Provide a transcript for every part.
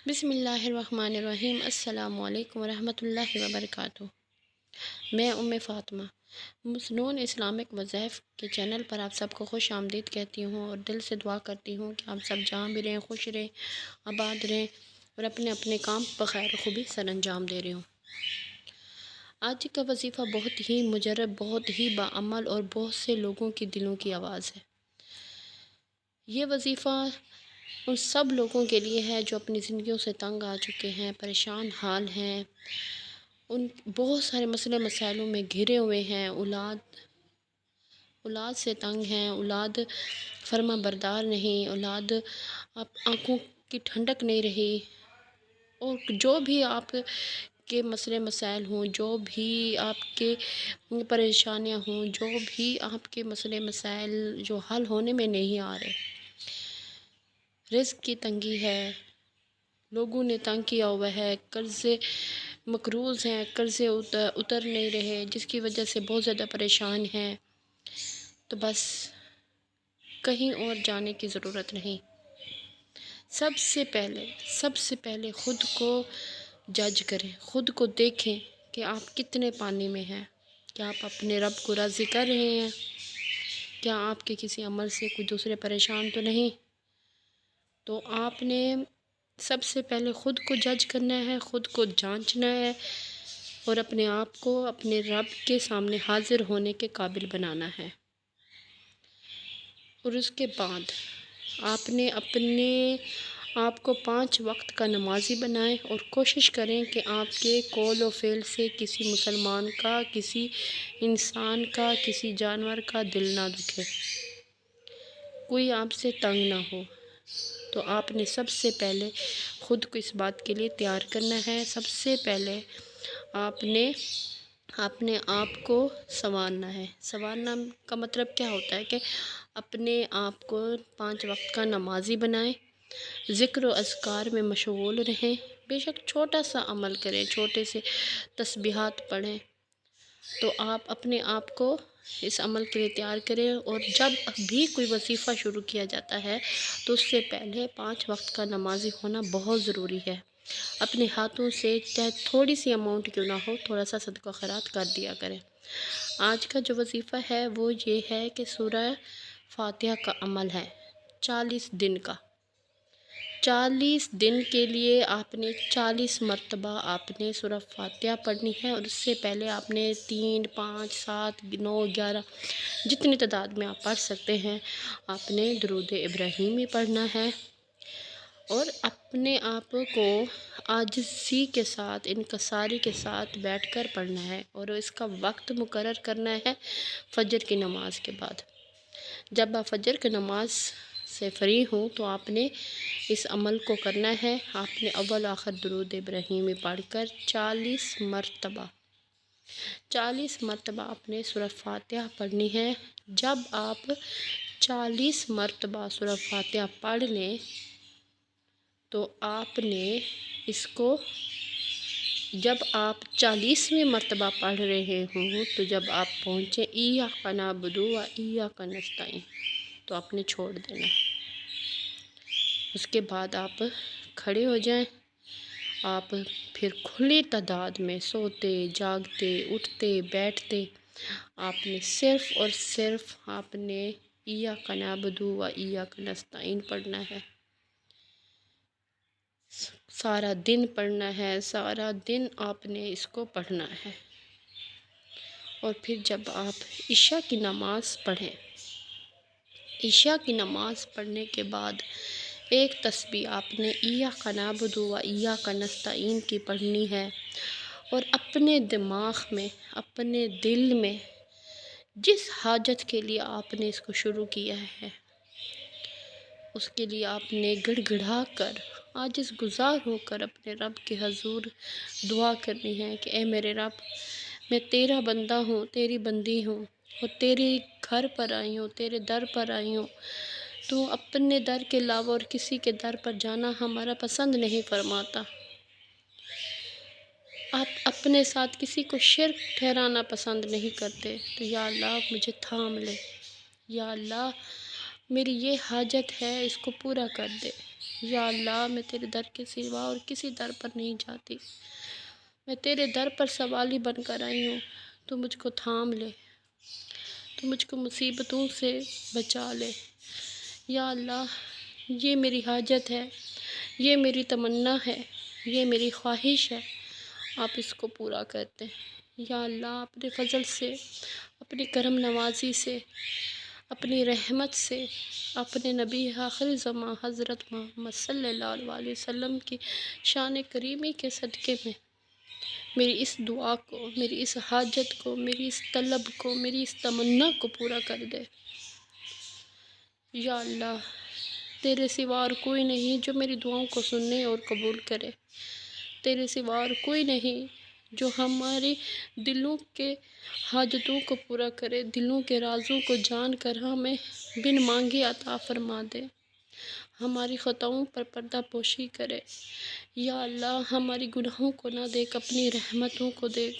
بسم اللہ الرحمن الرحیم۔ السلام علیکم ورحمۃ اللہ وبرکاتہ۔ میں فاطمہ مسنون اسلامک وظائف کے چینل پر آپ سب کو خوش آمدید کہتی ہوں اور دل سے دعا کرتی ہوں کہ آپ سب جہاں بھی رہیں، خوش رہیں، آباد رہیں اور اپنے اپنے کام بخیر خوبی سر انجام دے رہے ہوں۔ آج کا وظیفہ بہت ہی مجرب، بہت ہی باعمل اور بہت سے لوگوں کی دلوں کی آواز ہے۔ یہ وظیفہ ان سب لوگوں کے لیے ہے جو اپنی زندگیوں سے تنگ آ چکے ہیں، پریشان حال ہیں، ان بہت سارے مسئلے مسائلوں میں گھرے ہوئے ہیں، اولاد سے تنگ ہیں، اولاد فرما بردار نہیں، اولاد آنکھوں کی ٹھنڈک نہیں رہی، اور جو بھی آپ کے مسئلے مسائل ہوں، جو بھی آپ کے پریشانیاں ہوں، جو بھی آپ کے مسئلے مسائل جو حل ہونے میں نہیں آ رہے، رزق کی تنگی ہے، لوگوں نے تنگ کیا ہوا ہے، قرضے مقروض ہیں، قرضے اتر نہیں رہے، جس کی وجہ سے بہت زیادہ پریشان ہیں، تو بس کہیں اور جانے کی ضرورت نہیں۔ سب سے پہلے خود کو جج کریں، خود کو دیکھیں کہ آپ کتنے پانی میں ہیں، کیا آپ اپنے رب کو راضی کر رہے ہیں، کیا آپ کے کسی عمل سے کوئی دوسرے پریشان تو نہیں۔ تو آپ نے سب سے پہلے خود کو جج کرنا ہے، خود کو جانچنا ہے اور اپنے آپ کو اپنے رب کے سامنے حاضر ہونے کے قابل بنانا ہے۔ اور اس کے بعد آپ نے اپنے آپ کو 5 وقت کا نمازی بنائیں اور کوشش کریں کہ آپ کے قول و فعل سے کسی مسلمان کا، کسی انسان کا، کسی جانور کا دل نہ دکھے، کوئی آپ سے تنگ نہ ہو۔ تو آپ نے سب سے پہلے خود کو اس بات کے لیے تیار کرنا ہے۔ سب سے پہلے آپ نے اپنے آپ کو سنوارنا ہے۔ سنوارنا کا مطلب کیا ہوتا ہے کہ اپنے آپ کو 5 وقت کا نمازی بنائیں، ذکر و اذکار میں مشغول رہیں، بے شک چھوٹا سا عمل کریں، چھوٹے سے تسبیحات پڑھیں، تو آپ اپنے آپ کو اس عمل کے لیے تیار کریں۔ اور جب بھی کوئی وظیفہ شروع کیا جاتا ہے تو اس سے پہلے 5 وقت کا نمازی ہونا بہت ضروری ہے۔ اپنے ہاتھوں سے چاہے تھوڑی سی اماؤنٹ کیوں نہ ہو، تھوڑا سا صدقہ خیرات کر دیا کریں۔ آج کا جو وظیفہ ہے وہ یہ ہے کہ سورہ فاتحہ کا عمل ہے 40 دن کا۔ 40 دن کے لیے آپ نے 40 مرتبہ آپ نے سورہ فاتحہ پڑھنی ہے، اور اس سے پہلے آپ نے 3، 5، 7، 9، 11 جتنی تعداد میں آپ پڑھ سکتے ہیں آپ نے درود ابراہیمی پڑھنا ہے، اور اپنے آپ کو عاجزی کے ساتھ، انکساری کے ساتھ بیٹھ کر پڑھنا ہے، اور اس کا وقت مقرر کرنا ہے فجر کی نماز کے بعد۔ جب آپ فجر کی نماز سے فری ہوں تو آپ نے اس عمل کو کرنا ہے۔ آپ نے اول آخر درود ابراہیمی پڑھ کر 40 مرتبہ آپ نے سورہ فاتحہ پڑھنی ہے۔ جب آپ 40 مرتبہ سورہ فاتحہ پڑھ لیں تو آپ نے اس کو، جب آپ 40ویں مرتبہ پڑھ رہے ہوں تو جب آپ پہنچیں ایاک نعبد و ایاک نستعین تو آپ نے چھوڑ دینا ہے۔ اس کے بعد آپ کھڑے ہو جائیں، آپ پھر کھلی تعداد میں سوتے، جاگتے، اٹھتے، بیٹھتے آپ نے صرف اور صرف آپ نے ایاک نعبد و ایاک نستعین پڑھنا ہے۔ سارا دن پڑھنا ہے، سارا دن آپ نے اس کو پڑھنا ہے۔ اور پھر جب آپ عشاء کی نماز پڑھیں، عشاء کی نماز پڑھنے کے بعد ایک تسبیح آپ نے ایاک نعبد و ایاک نستعین کی پڑھنی ہے، اور اپنے دماغ میں، اپنے دل میں جس حاجت کے لیے آپ نے اس کو شروع کیا ہے اس کے لیے آپ نے گڑ گڑا کر، عاجز گزار ہو کر اپنے رب کے حضور دعا کرنی ہے کہ اے میرے رب، میں تیرا بندہ ہوں، تیری بندی ہوں، اور تیرے گھر پر آئی ہوں، تیرے در پر آئی ہوں۔ تو اپنے در کے علاوہ اور کسی کے در پر جانا ہمارا پسند نہیں فرماتا۔ آپ اپنے ساتھ کسی کو شرک ٹھہرانا پسند نہیں کرتے، تو یا اللہ مجھے تھام لے، یا اللہ میری یہ حاجت ہے، اس کو پورا کر دے۔ یا اللہ میں تیرے در کے سوا اور کسی در پر نہیں جاتی، میں تیرے در پر سوالی بن کر آئی ہوں، تو مجھ کو تھام لے، تو مجھ کو مصیبتوں سے بچا لے۔ یا اللہ یہ میری حاجت ہے، یہ میری تمنا ہے، یہ میری خواہش ہے، آپ اس کو پورا کر دیں۔ یا اللہ اپنے فضل سے، اپنی کرم نوازی سے، اپنی رحمت سے، اپنے نبی آخر زمان حضرت محمد صلی اللہ علیہ وسلم کی شان کریمی کے صدقے میں میری اس دعا کو، میری اس حاجت کو، میری اس طلب کو، میری اس تمنا کو پورا کر دے۔ یا اللہ تیرے سوا اور کوئی نہیں جو میری دعاؤں کو سننے اور قبول کرے، تیرے سوا اور کوئی نہیں جو ہماری دلوں کے حاجتوں کو پورا کرے، دلوں کے رازوں کو جان کر ہمیں بن مانگے عطا فرما دے، ہماری خطاؤں پر پردہ پوشی کرے۔ یا اللہ ہماری گناہوں کو نہ دیکھ، اپنی رحمتوں کو دیکھ،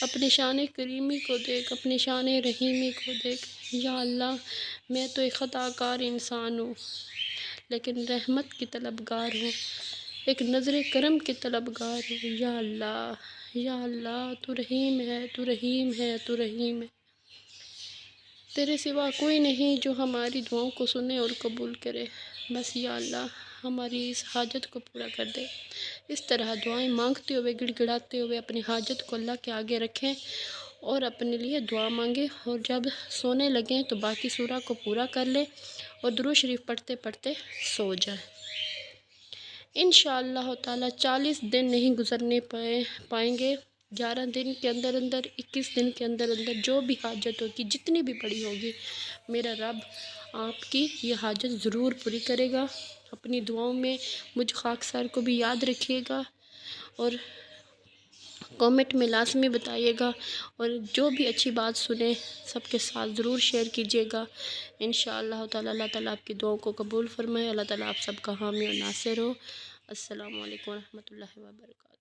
اپنی شان کریمی کو دیکھ، اپنی شان رحیمی کو دیکھ۔ یا اللہ میں تو ایک خطا کار انسان ہوں، لیکن رحمت کی طلبگار ہوں، ایک نظر کرم کی طلبگار ہوں۔ یا اللہ، یا اللہ تو رحیم ہے، تو رحیم ہے، تو رحیم ہے۔ تیرے سوا کوئی نہیں جو ہماری دعاؤں کو سنے اور قبول کرے، بس یا اللہ ہماری اس حاجت کو پورا کر دے۔ اس طرح دعائیں مانگتے ہوئے، گڑ گڑاتے ہوئے اپنی حاجت کو اللہ کے آگے رکھیں اور اپنے لیے دعا مانگیں، اور جب سونے لگیں تو باقی سورہ کو پورا کر لیں اور درود شریف پڑھتے پڑھتے سو جائیں۔ انشاءاللہ تعالیٰ 40 دن نہیں گزرنے پائیں گے، 11 دن کے اندر اندر، 21 دن کے اندر اندر جو بھی حاجت ہوگی، جتنی بھی بڑی ہوگی، میرا رب آپ کی یہ حاجت ضرور پوری کرے گا۔ اپنی دعاؤں میں مجھ خاکسار کو بھی یاد رکھیے گا اور کامنٹ میں لازمی بتائیے گا، اور جو بھی اچھی بات سنیں سب کے ساتھ ضرور شیئر کیجیے گا۔ انشاءاللہ تعالیٰ اللہ تعالیٰ آپ کی دعاؤں کو قبول فرمائے، اللہ تعالیٰ آپ سب کا حامی و ناصر ہو۔ السلام علیکم ورحمۃ اللہ وبرکاتہ۔